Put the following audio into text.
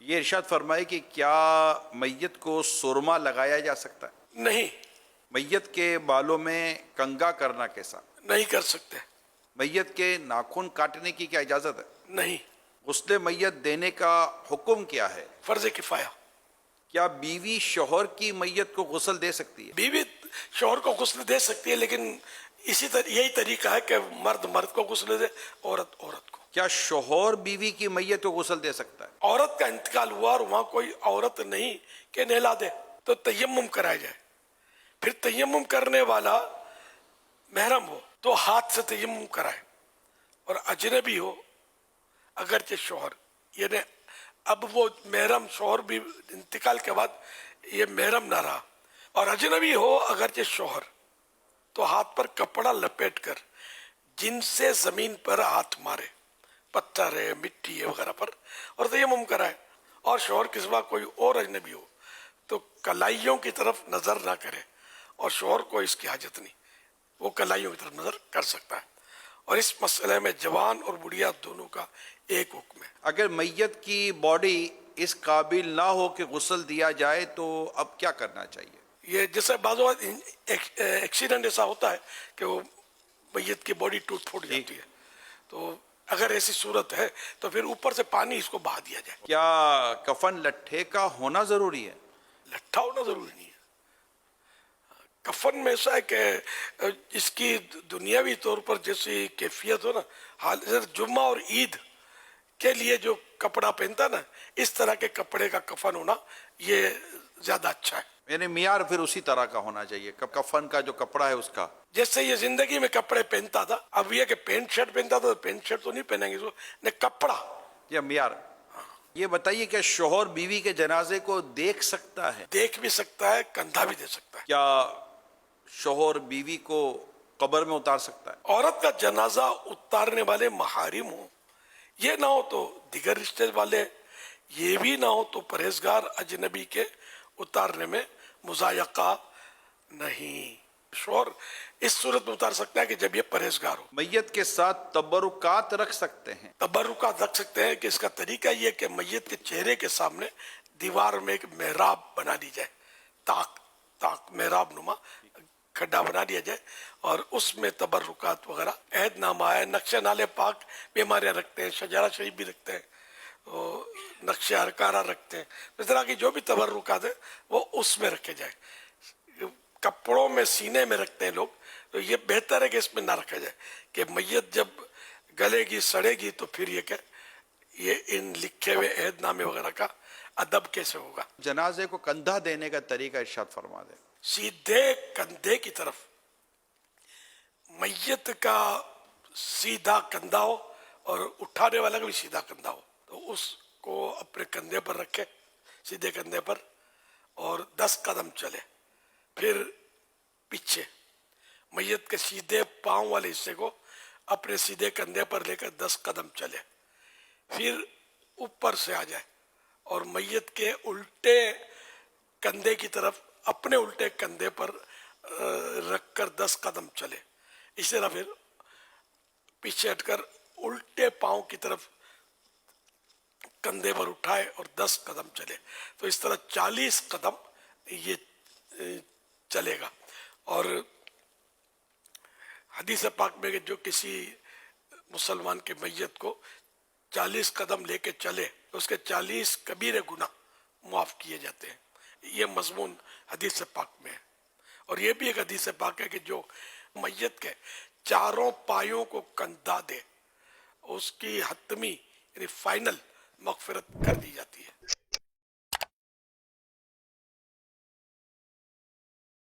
یہ ارشاد فرمائے کہ کیا میت کو سرما لگایا جا سکتا ہے؟ نہیں، میت کے بالوں میں کنگا کرنا کیسا؟ نہیں کر سکتے، میت کے ناخن کاٹنے کی کیا اجازت ہے؟ نہیں، غسل میت دینے کا حکم کیا ہے؟ فرض کفایہ۔ کیا بیوی شوہر کی میت کو غسل دے سکتی ہے؟ بیوی شوہر کو غسل دے سکتی ہے، لیکن یہی طریقہ ہے کہ مرد مرد کو غسل دے، عورت عورت کو۔ کیا شوہر بیوی کی میت کو غسل دے سکتا ہے؟ عورت کا انتقال ہوا اور وہاں کوئی عورت نہیں کہ نہلا دے تو تیمم کرایا جائے، پھر تیمم کرنے والا محرم ہو تو ہاتھ سے تیمم کرائے، اور اجنبی ہو اگرچہ شوہر، یعنی اب وہ محرم شوہر بھی انتقال کے بعد یہ محرم نہ رہا، اور اجنبی ہو اگرچہ شوہر تو ہاتھ پر کپڑا لپیٹ کر جن سے زمین پر ہاتھ مارے، پتھر ہے، مٹی ہے وغیرہ پر، اور تیمم کرائے، اور شوہر کے سوا کوئی اور اجنبی ہو تو کلائیوں کی طرف نظر نہ کرے، اور شوہر کو اس کی حاجت نہیں، وہ کلائیوں کی طرف نظر کر سکتا ہے، اور اس مسئلے میں جوان اور بڑھیا دونوں کا ایک حکم ہے۔ اگر میت کی باڈی اس قابل نہ ہو کہ غسل دیا جائے تو اب کیا کرنا چاہیے؟ یہ جیسے بعض اوقات ایکسیڈنٹ ایسا ہوتا ہے کہ وہ میت کی باڈی ٹوٹ پھوٹ جاتی ہے، تو اگر ایسی صورت ہے تو پھر اوپر سے پانی اس کو بہا دیا جائے۔ کیا کفن لٹھے کا ہونا ضروری ہے؟ لٹھا ہونا ضروری نہیں ہے، کفن میں ایسا ہے کہ اس کی دنیاوی طور پر جیسی کیفیت ہو نا، حالت جمعہ اور عید کے لیے جو کپڑا پہنتا نا، اس طرح کے کپڑے کا کفن ہونا یہ زیادہ اچھا ہے۔ یعنی معیار پھر اسی طرح کا ہونا چاہیے، کفن کا جو کپڑا ہے اس کا۔ جیسے یہ زندگی میں کپڑے پہنتا تھا، اب یہ کہ پینٹ شرٹ پہنتا تھا تو پینٹ شرٹ تو نہیں پہنیں گے، نہ کپڑا۔ یہ معیار۔ یہ بتائیے کہ شوہر بیوی کے جنازے کو دیکھ سکتا ہے؟ دیکھ بھی سکتا ہے، کندھا بھی دے سکتا ہے۔ کیا شوہر بیوی کو قبر میں اتار سکتا ہے؟ عورت کا جنازہ اتارنے والے محارم ہوں، یہ نہ ہو تو دیگر رشتے والے، یہ بھی نہ ہو تو پرہیزگار اجنبی کے اتارنے میں مضایقہ نہیں۔ شوہر اس صورت میں اتار سکتا ہے کہ جب یہ پرہیزگار ہو۔ میت کے ساتھ تبرکات رکھ سکتے ہیں؟ تبرکات رکھ سکتے ہیں کہ اس کا طریقہ یہ کہ میت کے چہرے کے سامنے دیوار میں ایک محراب بنا دی جائے، تاک محراب نما کھڈا بنا دیا جائے، اور اس میں تبرکات وغیرہ، عہد نامہ ہے، نقش نالے پاک بھی ہمارے یہاں رکھتے ہیں، شجرہ شریف بھی رکھتے ہیں، نقش ہرکارہ رکھتے ہیں، اس طرح کی جو بھی تبرکات ہیں وہ اس میں رکھے جائے۔ کپڑوں میں سینے میں رکھتے ہیں لوگ، تو یہ بہتر ہے کہ اس میں نہ رکھا جائے، کہ میت جب گلے گی سڑے گی تو پھر یہ کہ یہ ان لکھے ہوئے عہد نامے وغیرہ کا ادب کیسے ہوگا۔ جنازے کو کندھا دینے کا طریقہ ارشاد فرما دیں۔ سیدھے کندھے کی طرف، میت کا سیدھا کندھا ہو اور اٹھانے والا کا بھی سیدھا کندھا ہو، تو اس کو اپنے کندھے پر رکھے، سیدھے کندھے پر، اور 10 قدم چلے، پھر پیچھے میت کے سیدھے پاؤں والے حصے کو اپنے سیدھے کندھے پر لے کر 10 قدم چلے، پھر اوپر سے آ جائے اور میت کے الٹے کندھے کی طرف اپنے الٹے کندھے پر رکھ کر 10 قدم چلے، اس طرح پھر پیچھے ہٹ کر الٹے پاؤں کی طرف کندھے پر اٹھائے اور 10 قدم چلے، تو اس طرح 40 قدم یہ چلے گا۔ اور حدیث پاک میں کہ جو کسی مسلمان کے میت کو 40 قدم لے کے چلے تو اس کے 40 کبیرے گناہ معاف کیے جاتے ہیں، یہ مضمون حدیث پاک میں ہے۔ اور یہ بھی ایک حدیث پاک ہے کہ جو میت کے چاروں پایوں کو کندھا دے اس کی حتمی یعنی فائنل مغفرت کر دی جاتی ہے۔